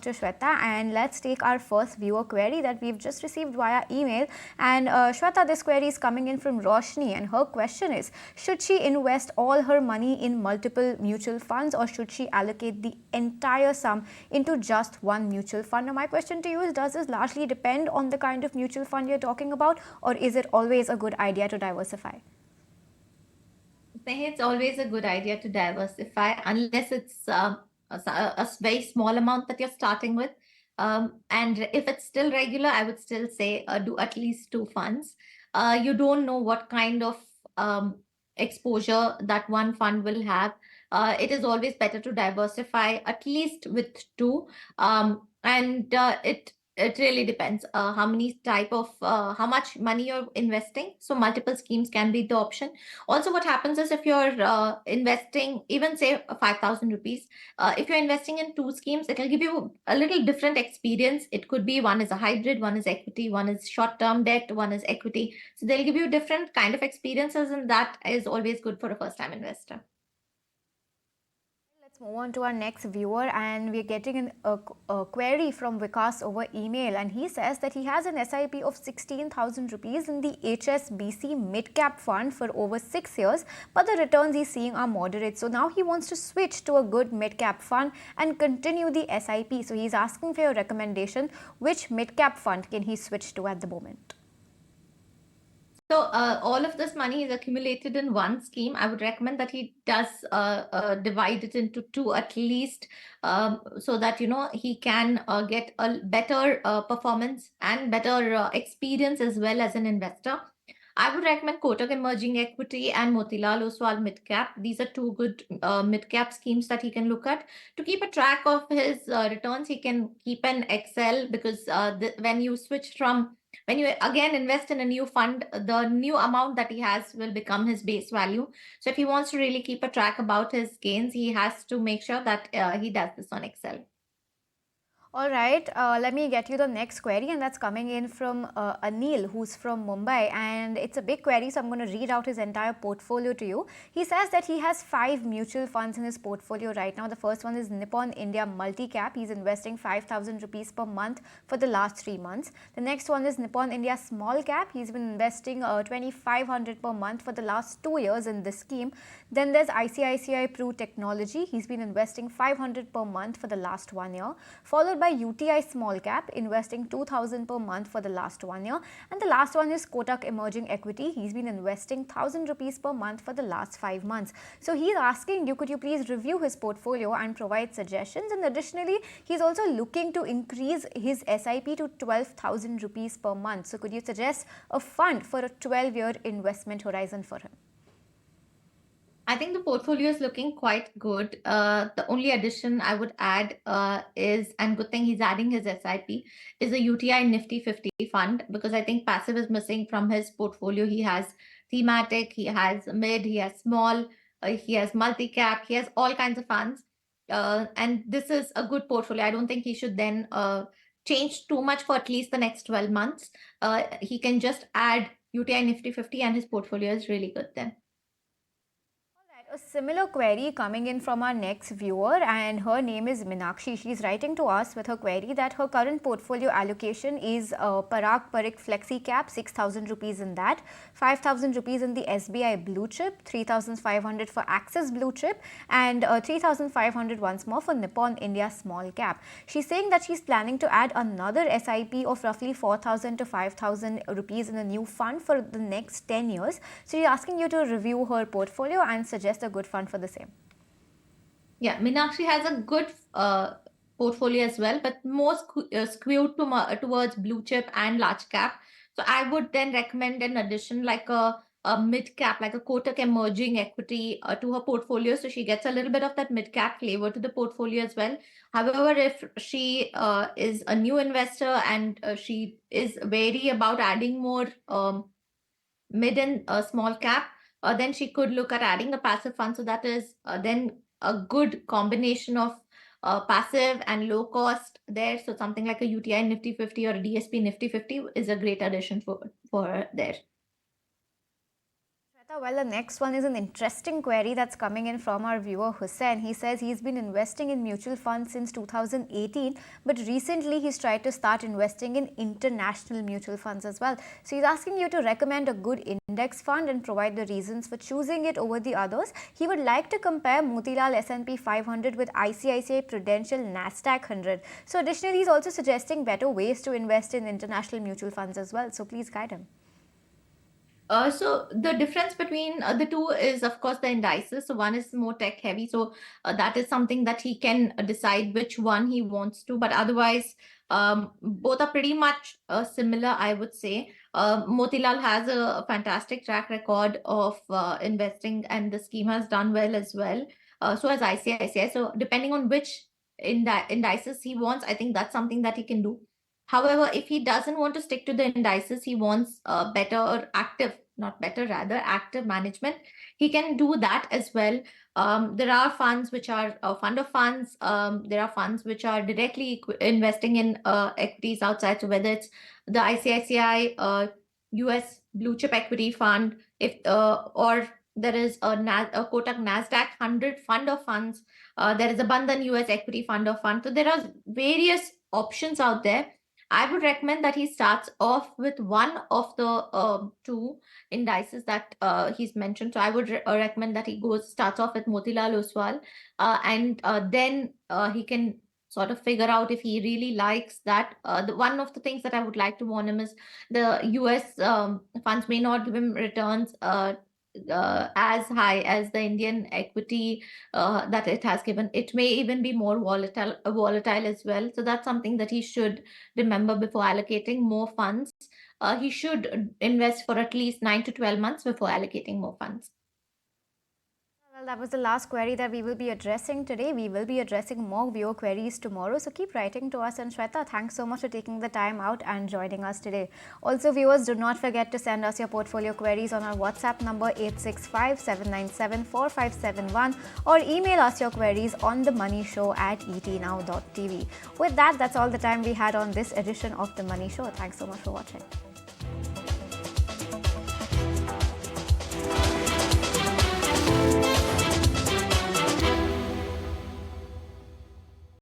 Dr. Shweta, and let's take our first viewer query that we've just received via email. And Shweta, this query is coming in from Roshni, and her question is, should she invest all her money in multiple mutual funds, or should she allocate the entire sum into just one mutual fund? Now, my question to you is, does this largely depend on the kind of mutual fund you're talking about, or is it always a good idea to diversify? I think it's always a good idea to diversify unless it's a very small amount that you're starting with. And if it's still regular, I would still say do at least two funds. You don't know what kind of exposure that one fund will have. It is always better to diversify at least with two. And it really depends how many type of how much money you're investing. So multiple schemes can be the option. Also, what happens is if you're investing, even say 5,000 rupees, if you're investing in two schemes, it will give you a little different experience. It could be one is a hybrid, one is equity, one is short-term debt, one is equity. So they'll give you different kind of experiences, and that is always good for a first-time investor. Let's move on to our next viewer, and we're getting a query from Vikas over email, and he says that he has an SIP of 16,000 rupees in the HSBC Midcap fund for over 6 years, but the returns he's seeing are moderate. So now he wants to switch to a good midcap fund and continue the SIP. So he's asking for your recommendation. Which midcap fund can he switch to at the moment? So all of this money is accumulated in one scheme. I would recommend that he does divide it into two at least, so that he can get a better performance and better experience as well as an investor. I would recommend Kotak Emerging Equity and Motilal Oswal Midcap. These are two good midcap schemes that he can look at. To keep a track of his returns, he can keep an Excel, because when you switch from when you again invest in a new fund, the new amount that he has will become his base value. So if he wants to really keep a track about his gains, he has to make sure that he does this on Excel. All right, let me get you the next query, and that's coming in from Anil, who's from Mumbai, and it's a big query, so I'm going to read out his entire portfolio to you. He says that he has 5 mutual funds in his portfolio right now. The first one is Nippon India Multicap. He's investing 5,000 rupees per month for the last 3 months. The next one is Nippon India Small Cap. He's been investing 2,500 per month for the last 2 years in this scheme. Then there's ICICI Pru Technology. He's been investing 500 per month for the last 1 year, followed by UTI Small Cap, investing 2,000 per month for the last 1 year. And the last one is Kotak Emerging Equity. He's been investing 1,000 rupees per month for the last 5 months. So he's asking you, could you please review his portfolio and provide suggestions? And additionally, he's also looking to increase his SIP to 12,000 rupees per month. So could you suggest a fund for a 12-year investment horizon for him? I think the portfolio is looking quite good. The only addition I would add is, and good thing he's adding his SIP, is a UTI Nifty 50 fund, because I think passive is missing from his portfolio. He has thematic, he has mid, he has small, he has multi-cap, he has all kinds of funds. And this is a good portfolio. I don't think he should then change too much for at least the next 12 months. He can just add UTI Nifty 50 and his portfolio is really good then. A similar query coming in from our next viewer, and her name is Minakshi. She's writing to us with her query that her current portfolio allocation is Parag Parikh Flexi Cap, 6,000 rupees in that, 5,000 rupees in the SBI Blue Chip, 3,500 for Axis Blue Chip, and 3,500 once more for Nippon India Small Cap. She's saying that she's planning to add another SIP of roughly 4,000 to 5,000 rupees in a new fund for the next 10 years. So she's asking you to review her portfolio and suggest a good fund for the same. Yeah, Minakshi has a good portfolio as well, but more skewed towards blue chip and large cap. So I would then recommend an addition like a mid cap, like a Kotak Emerging Equity to her portfolio. So she gets a little bit of that mid cap flavor to the portfolio as well. However, if she is a new investor and she is wary about adding more mid and small cap, then she could look at adding a passive fund. So that is then a good combination of passive and low cost there. So something like a UTI Nifty 50 or a DSP Nifty 50 is a great addition for her there. Well, the next one is an interesting query that's coming in from our viewer Hussein. He says he's been investing in mutual funds since 2018, but recently he's tried to start investing in international mutual funds as well. So he's asking you to recommend a good index fund and provide the reasons for choosing it over the others. He would like to compare Motilal S&P 500 with ICICI Prudential Nasdaq 100. So additionally, he's also suggesting better ways to invest in international mutual funds as well. So please guide him. So the difference between the two is, of course, the indices. So one is more tech heavy. So that is something that he can decide which one he wants to. But otherwise, both are pretty much similar, I would say. Motilal has a fantastic track record of investing, and the scheme has done well as well. So has ICICI. So depending on which indices he wants, I think that's something that he can do. However, if he doesn't want to stick to the indices, he wants better or active, not better, rather active management. He can do that as well. There are funds which are fund of funds. There are funds which are directly investing in equities outside. So whether it's the ICICI US Blue Chip Equity Fund, if or there is a Kotak Nasdaq 100 fund of funds. There is a Bandhan US Equity Fund of funds. So there are various options out there. I would recommend that he starts off with one of the two indices that he's mentioned. So I would recommend that he starts off with Motilal Oswal, and then he can sort of figure out if he really likes that. One of the things that I would like to warn him is the US funds may not give him returns as high as the Indian equity that it has given. It may even be more volatile as well. So that's something that he should remember before allocating more funds. He should invest for at least 9 to 12 months before allocating more funds. Well, that was the last query that we will be addressing today. We will be addressing more viewer queries tomorrow. So keep writing to us. And Shweta, thanks so much for taking the time out and joining us today. Also, viewers, do not forget to send us your portfolio queries on our WhatsApp number 865-797-4571 or email us your queries on The Money Show at etnow.tv. With that, that's all the time we had on this edition of The Money Show. Thanks so much for watching.